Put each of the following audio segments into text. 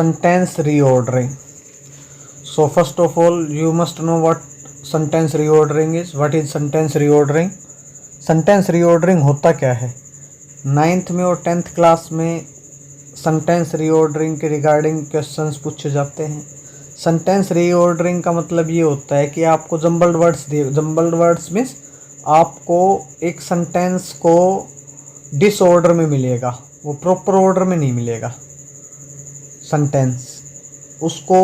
sentence reordering. So first of all you must know what sentence reordering is. What is sentence reordering? Sentence reordering होता क्या है? 9th में और 10th class में sentence reordering के regarding questions पूछे जाते हैं। सेंटेंस रीऑर्डरिंग का मतलब ये होता है कि आपको जम्बल्ड वर्ड्स मीन्स आपको एक सेंटेंस को डिसऑर्डर में मिलेगा, वो प्रॉपर ऑर्डर में नहीं मिलेगा। सेंटेंस उसको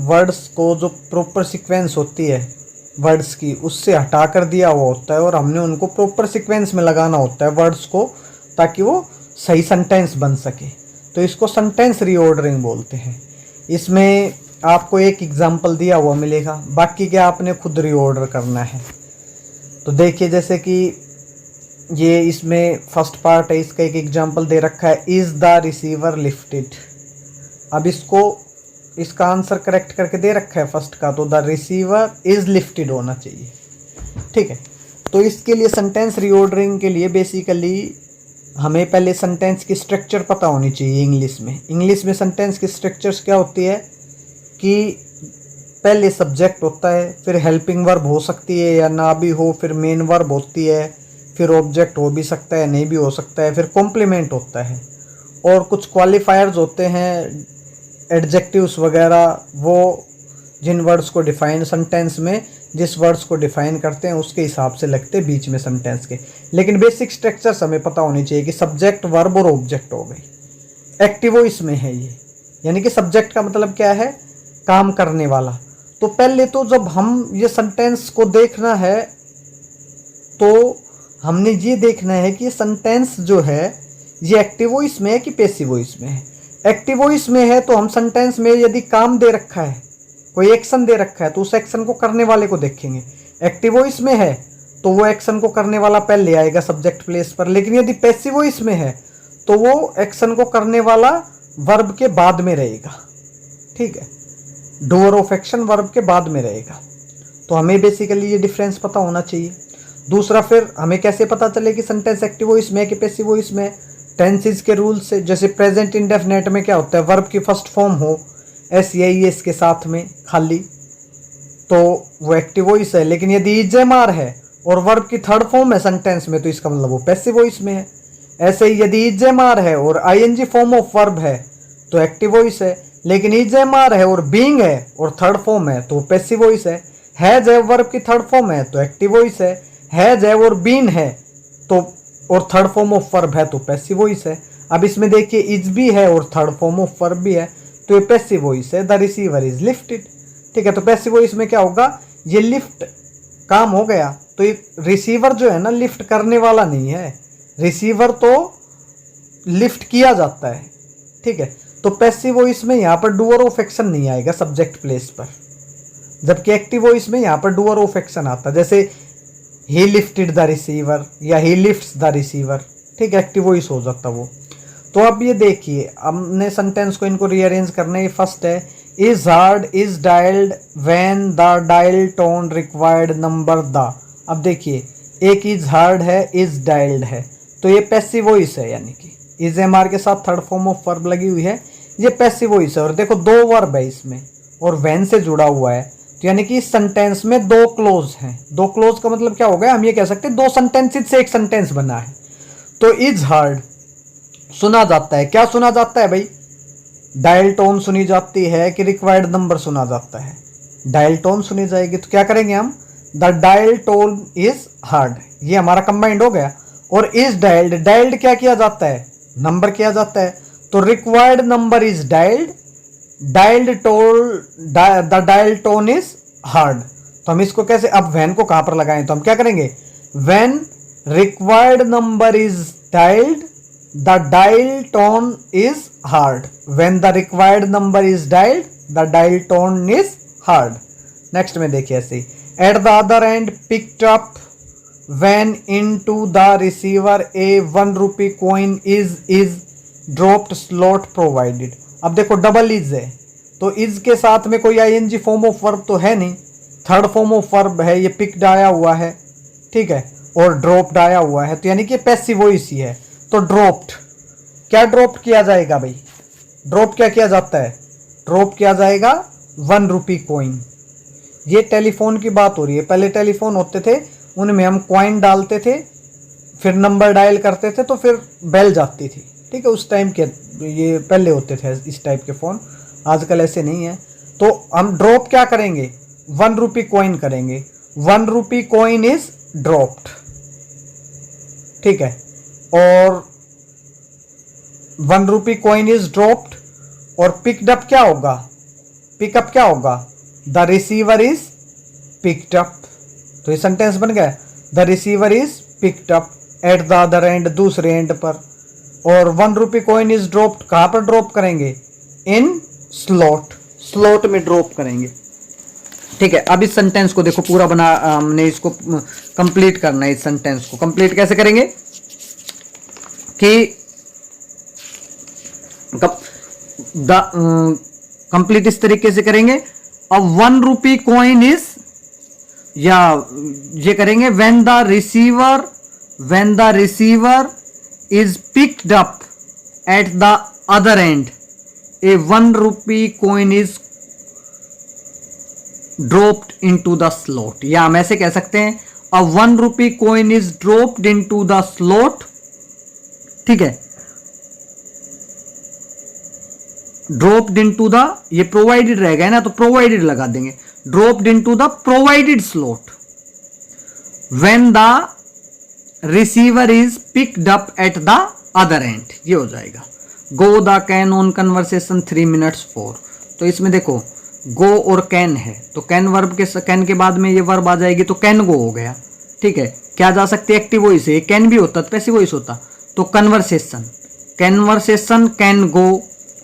वर्ड्स को जो प्रॉपर सीक्वेंस होती है वर्ड्स की उससे हटा कर दिया हुआ होता है और हमने उनको प्रॉपर सीक्वेंस में लगाना होता है वर्ड्स को, ताकि वो सही सेंटेंस बन सके। तो इसको सेंटेंस रीऑर्डरिंग बोलते हैं। इसमें आपको एक एग्जांपल दिया हुआ मिलेगा, बाकी क्या आपने खुद रीऑर्डर करना है। तो देखिए जैसे कि ये इसमें फर्स्ट पार्ट है, इसका एक एग्जांपल दे रखा है, इज़ द रिसीवर लिफ्टेड। अब इसका आंसर करेक्ट करके दे रखा है फर्स्ट का, तो द रिसीवर इज़ लिफ्टेड होना चाहिए। ठीक है, तो इसके लिए सेंटेंस रीऑर्डरिंग के लिए बेसिकली हमें पहले सेंटेंस की स्ट्रक्चर पता होनी चाहिए। इंग्लिश में सेंटेंस की स्ट्रक्चर्स क्या होती है कि पहले सब्जेक्ट होता है, फिर हेल्पिंग वर्ब हो सकती है या ना भी हो, फिर मेन वर्ब होती है, फिर ऑब्जेक्ट हो भी सकता है नहीं भी हो सकता है, फिर कॉम्प्लीमेंट होता है और कुछ क्वालिफायर्स होते हैं, एडजेक्टिव्स वगैरह, वो जिन वर्ड्स को डिफाइन सेंटेंस में जिस वर्ड्स को डिफाइन करते हैं उसके हिसाब से लगते हैं बीच में सेंटेंस के। लेकिन बेसिक स्ट्रक्चर्स हमें पता होनी चाहिए कि सब्जेक्ट वर्ब और ऑब्जेक्ट हो गई। एक्टिव वॉइस में है ये, यानी कि सब्जेक्ट का मतलब क्या है, काम करने वाला। तो पहले तो जब हम ये सेंटेंस को देखना है तो हमने ये देखना है कि ये सेंटेंस जो है ये एक्टिव वॉइस में है कि पैसिव वॉइस में है। एक्टिव वॉइस में है तो हम सेंटेंस में यदि काम दे रखा है, कोई एक्शन दे रखा है, तो उस एक्शन को करने वाले को देखेंगे। एक्टिव वॉइस में है तो वो एक्शन को करने वाला पहले आएगा सब्जेक्ट प्लेस पर। लेकिन यदि पैसिव वॉइस में है तो वो एक्शन को करने वाला वर्ब के बाद में रहेगा। ठीक है, डूअर ऑफ एक्शन वर्ब के बाद में रहेगा। तो हमें बेसिकली ये डिफरेंस पता होना चाहिए। दूसरा, फिर हमें कैसे पता चले कि सेंटेंस एक्टिव वॉइस में है कि पैसिव वॉइस में है? टेंसेस के रूल से। जैसे प्रेजेंट इंडेफिनेट में क्या होता है, वर्ब की फर्स्ट फॉर्म हो एस के साथ में खाली, तो वो एक्टिव वॉइस है। लेकिन यदि इजेमार है और वर्ब की थर्ड फॉर्म है सेंटेंस में, तो इसका मतलब वो पैसिव वॉइस में है। ऐसे ही यदि इजेमार है और आईएनजी फॉर्म ऑफ वर्ब है तो एक्टिव वॉइस है। लेकिन इजेमार है और बीइंग है और थर्ड फॉर्म है तो पैसिव वॉइस है। हैज है वर्ब की थर्ड फॉर्म है तो एक्टिव वॉइस है। हैज है और बीन है तो और थर्ड फॉर्म ऑफ वर्ब है तो पैसिव वॉइस है। अब इसमें देखिए इज भी है और थर्ड फॉर्म ऑफ वर्ब भी है तो ये पैसिव वॉइस है, द रिसीवर इज लिफ्टेड। ठीक है, तो पैसिव वॉइस में क्या होगा, ये लिफ्ट काम हो गया। तो ये रिसीवर जो है ना लिफ्ट करने वाला नहीं है, रिसीवर तो लिफ्ट किया जाता है। ठीक है, तो पैसिव वॉइस में यहाँ पर डूअर ऑफ एक्शन नहीं आएगा सब्जेक्ट प्लेस पर, जबकि एक्टिव वॉइस में यहाँ पर डूअर ऑफ एक्शन आता है। जैसे ही लिफ्टेड द रिसीवर या ही लिफ्ट्स द रिसीवर। ठीक है, एक्टिव वॉइस हो जाता वो। तो अब ये देखिए, हमने सेंटेंस को इनको रीअरेंज करना है। फर्स्ट है is hard is dialled when the dial tone required number the. अब देखिए एक इज हार्ड है, इज डायल्ड है, तो ये पैसिव वॉइस है, यानी कि इज एमआर के साथ थर्ड फॉर्म ऑफ वर्ब लगी हुई है, ये पैसिव वॉइस है। और देखो दो वर्ब है इसमें और व्हेन से जुड़ा हुआ है, तो यानी कि इस सेंटेंस में दो क्लोज हैं। दो क्लोज का मतलब क्या हो गया, हम ये कह सकते हैं दो सेंटेंसेस से एक सेंटेंस बना है। तो इज हार्ड सुना जाता है, क्या सुना जाता है भाई, डायल टोन सुनी जाती है कि रिक्वायर्ड नंबर सुना जाता है, डायल टोन सुनी जाएगी। तो क्या करेंगे हम, the dial tone is hard, ये हमारा कंबाइंड हो गया। और इज डायल्ड, डायल्ड क्या किया जाता है, नंबर किया जाता है, तो required number is dialled, dialled tone, the dial tone is hard. तो हम इसको कैसे, अब व्हेन को कहां पर लगाएं, तो हम क्या करेंगे, when required number is dialled the dial tone is hard. When the required number is dialed, the dial tone is hard. Next में देखिए ऐसे, at the other end picked up when into the receiver a 1 rupee coin is dropped slot provided. अब देखो double is है, तो is के साथ में कोई आईएनजी फॉर्म ऑफ वर्ब तो है नहीं, थर्ड फॉर्म ऑफ वर्ब है, ये पिक्ड आया हुआ है। ठीक है, और ड्रॉप्ड आया हुआ है, तो यानी कि पैसिव वॉइस ही है। तो ड्रॉप्ड, क्या ड्रॉप्ड किया जाएगा भाई, ड्रॉप क्या किया जाता है, ड्रॉप किया जाएगा 1 रुपी कॉइन। ये टेलीफोन की बात हो रही है। पहले टेलीफोन होते थे, उनमें हम कॉइन डालते थे, फिर नंबर डायल करते थे तो फिर बेल जाती थी। ठीक है, उस टाइम के ये पहले होते थे इस टाइप के फ़ोन, आजकल ऐसे नहीं है। तो हम ड्रॉप क्या करेंगे, 1 रुपी कॉइन करेंगे। 1 रुपी कॉइन इज ड्रॉप्ड। ठीक है, और 1 रुपी कॉइन इज ड्रॉप्ड। और पिकड अप क्या होगा, पिकअप क्या होगा, the receiver is picked up. तो ये सेंटेंस बन गया, the receiver is picked up at the other and, दूसरे एंड पर। और 1 रुपी कॉइन इज ड्रॉप्ड, कहां पर ड्रॉप करेंगे, इन स्लॉट, स्लॉट में ड्रॉप करेंगे। ठीक है, अब इस सेंटेंस को देखो पूरा बना, हमने इसको कंप्लीट करना है। इस सेंटेंस को कंप्लीट कैसे करेंगे कि कंप्लीट इस तरीके से करेंगे। अब 1 रुपी कॉइन इज, या ये करेंगे when the receiver is picked up at the other and, A 1 rupee coin is dropped into the slot. या हम ऐसे कह सकते हैं, अ 1 rupee coin is dropped into the slot. ठीक है, ड्रॉप्ड इनटू द, ये प्रोवाइडेड रहेगा ना तो प्रोवाइडेड लगा देंगे, dropped into the provided slot when the receiver is picked up at the other and, ये हो जाएगा। Go the can on conversation 3 minutes 4। तो इसमें देखो गो और कैन है, तो कैन वर्ब के, कैन के बाद में ये वर्ब आ जाएगी तो कैन गो हो गया। ठीक है, क्या जा सकती है, एक्टिव वॉइस है, कैन भी होता तो पैसिव वॉइस होता। तो conversation can go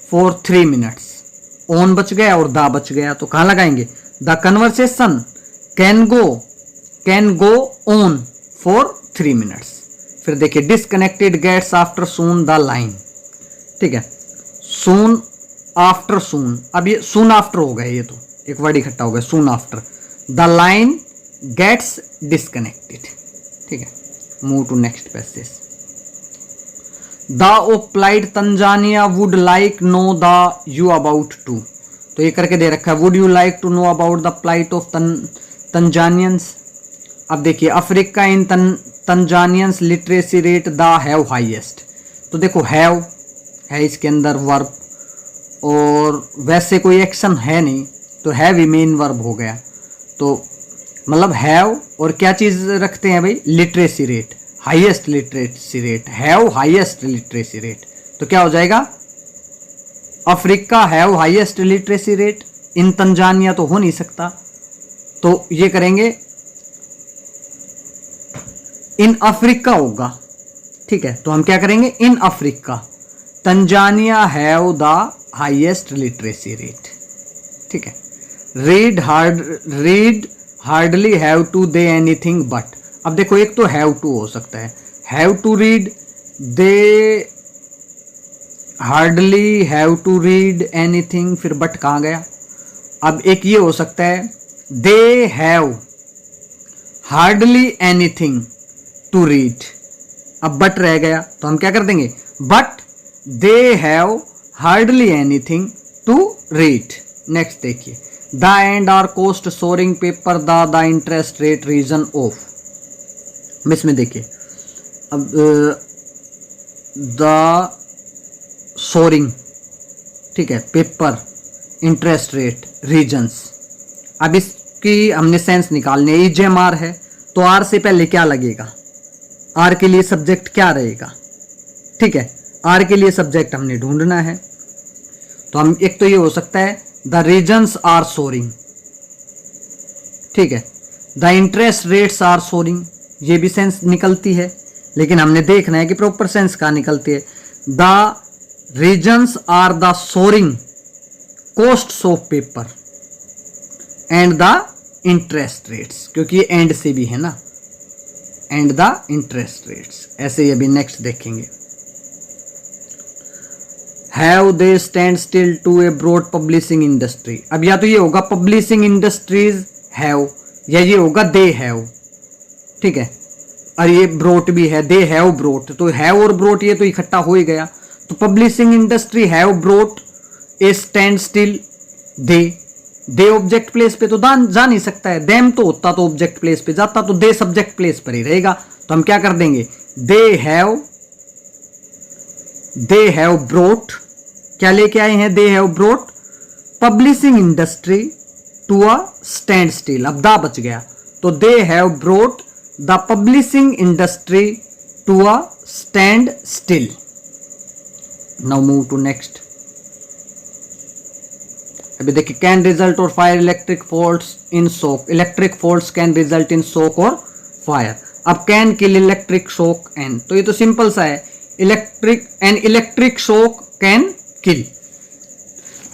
for 3 minutes, on बच गया और दा बच गया, तो कहां लगाएंगे, the conversation can go on for 3 minutes. फिर देखिए disconnected gets after soon the line. ठीक है, सून आफ्टर सून, अब ये सून आफ्टर हो गया, ये तो एक वर्ड इकट्ठा हो गया, soon after the line gets disconnected. ठीक है, move to next passage. The ओप्लाइड Tanzania would like know the you about to. तो ये करके दे रखा है, would you like to know about the plight of Tanzanians. अब देखिए, Africa in Tanzanians literacy rate the have highest. तो देखो हैव है इसके अंदर वर्ब, और वैसे कोई एक्शन है नहीं, तो हैव ही मेन वर्ब हो गया। तो मतलब हैव और क्या चीज रखते हैं भाई, literacy rate, highest literacy rate, have highest literacy rate. तो क्या हो जाएगा, Africa have highest literacy rate, in Tanzania तो हो नहीं सकता, तो ये करेंगे इन अफ्रीका होगा। ठीक है, तो हम क्या करेंगे, in Africa Tanzania have the highest literacy rate. ठीक है, read hardly have to they anything but. अब देखो, एक तो हैव टू हो सकता है, have to read, they hardly have to read anything, फिर बट कहां गया। अब एक ये हो सकता है, they have hardly anything to read, अब बट रह गया, तो हम क्या कर देंगे, but they have hardly anything to read. Next देखिए, the end are cost soaring paper the interest rate reason of. इसमें देखिए, अब द सोरिंग, ठीक है, पेपर, इंटरेस्ट रेट, रीजन्स। अब इसकी हमने सेंस निकालनी है। EJMR है तो आर से पहले क्या लगेगा, आर के लिए सब्जेक्ट क्या रहेगा। ठीक है, आर के लिए सब्जेक्ट हमने ढूंढना है, तो हम एक तो ये हो सकता है, द रीजन्स आर सोरिंग। ठीक है, the interest rates are soaring, ये भी सेंस निकलती है, लेकिन हमने देखना है कि प्रॉपर सेंस कहाँ निकलती है। The reasons are the soaring cost of paper and the interest rates, क्योंकि ये एंड से भी है ना, एंड द इंटरेस्ट रेट्स। ऐसे ही अभी नेक्स्ट देखेंगे, have they stand still to a broad publishing industry. अब या तो ये होगा पब्लिशिंग इंडस्ट्रीज हैव, या ये होगा दे हैव। ठीक है, और ये ब्रोट भी है, दे हैव ब्रोट, तो हैव और ब्रोट ये तो इकट्ठा हो ही गया। तो publishing industry have brought A stand still they object place पे तो जा नहीं सकता है, देम तो होता तो ऑब्जेक्ट प्लेस पे जाता, तो दे सब्जेक्ट प्लेस पर ही रहेगा। तो हम क्या कर देंगे, दे हैव ब्रोट, क्या लेके आए हैं, they have brought publishing industry to a standstill. अब दा बच गया, तो they have brought the publishing industry to a standstill. Now move to next. अभी देखिए, कैन रिजल्ट और fire electric faults in shock, electric faults can result in shock और fire. अब can kill electric shock and, तो ये तो simple सा है, इलेक्ट्रिक शॉक कैन किल,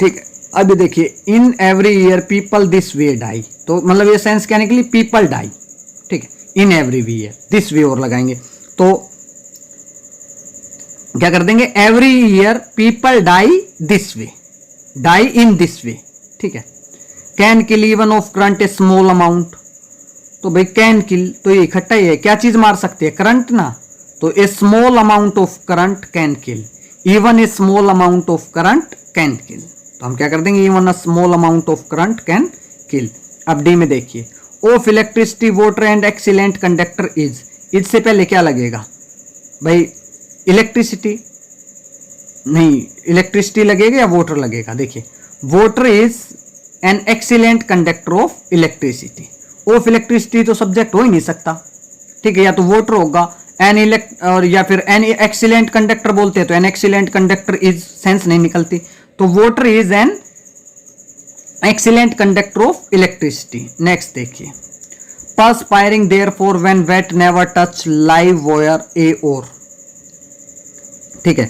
ठीक है। अभी देखिए, in every year people this way die, तो मतलब ये सेंस क्या निकली, पीपल डाई, ठीक है। In every year, this way और लगाएंगे तो क्या कर देंगे, every year people die this way, die in this way, ठीक है। Can kill even of current a small amount, तो भाई कैन किल तो ये इकट्ठा ही है, क्या चीज मार सकती है, करंट ना, तो a small amount of current can kill, even a small amount of current can kill. तो हम क्या कर देंगे, even a small amount of current can kill. अब डी में देखिए, of electricity water and excellent conductor is से पहले क्या लगेगा भाई, इलेक्ट्रिसिटी नहीं, इलेक्ट्रिसिटी लगेगा या वाटर लगेगा, देखिए water is an excellent conductor of electricity, of electricity तो सब्जेक्ट हो ही नहीं सकता, ठीक है, या तो वाटर होगा एन और या फिर एन एक्सीलेंट कंडक्टर बोलते हैं, तो an excellent conductor is sense नहीं निकलती, तो water is an excellent conductor of electricity. Next देखिए, perspiring therefore when wet never touch live wire a or, ठीक है।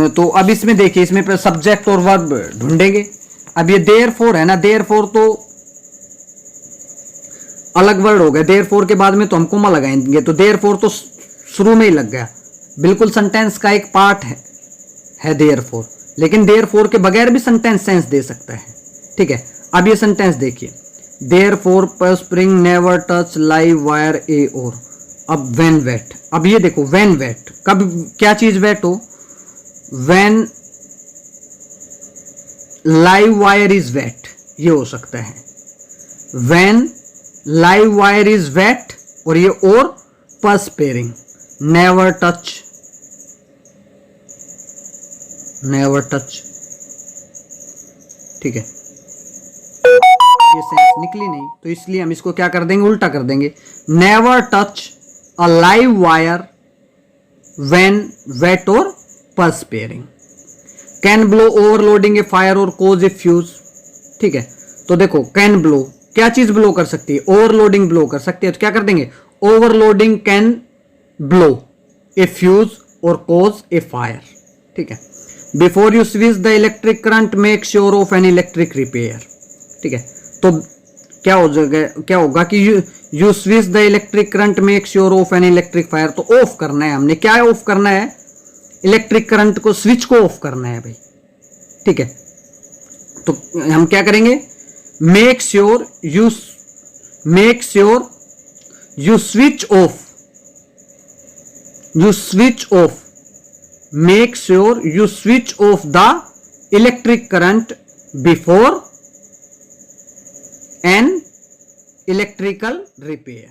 तो अब इसमें देखिए, इसमें सब्जेक्ट और वर्ब ढूंढेंगे। अब ये therefore है ना, therefore तो अलग वर्ड हो गया, therefore के बाद में तो हम कोमा लगाएंगे, तो therefore तो शुरू में ही लग गया, बिल्कुल सेंटेंस का एक पार्ट है therefore, लेकिन therefore के बगैर भी सेंटेंस सेंस दे सकता है, ठीक है। अब ये सेंटेंस देखिए, therefore perspiring never touch live wire a or, अब when wet, अब ये देखो when wet, कब क्या चीज wet हो, when live wire is wet, ये हो सकता है when live wire is wet, और ये और perspiring never touch ठीक है, ये सेंस निकली नहीं, तो इसलिए हम इसको क्या कर देंगे, उल्टा कर देंगे, never touch a live wire when wet or perspiring. Can blow overloading a fire or cause A fuse, ठीक है। तो देखो, कैन ब्लो क्या चीज ब्लो कर सकती है, ओवरलोडिंग ब्लो कर सकती है, तो क्या कर देंगे, overloading can blow A fuse और कोज ए फायर, ठीक है। Before you switch the electric current make sure of an electric repair, ठीक है। तो क्या होगा कि you switch the electric current make sure of an electric fire, तो ऑफ करना है हमने, क्या ऑफ करना है, इलेक्ट्रिक करंट को, स्विच को ऑफ करना है भाई, ठीक है। तो हम क्या करेंगे, make sure you switch off, make sure you switch off the electric current before an electrical repair.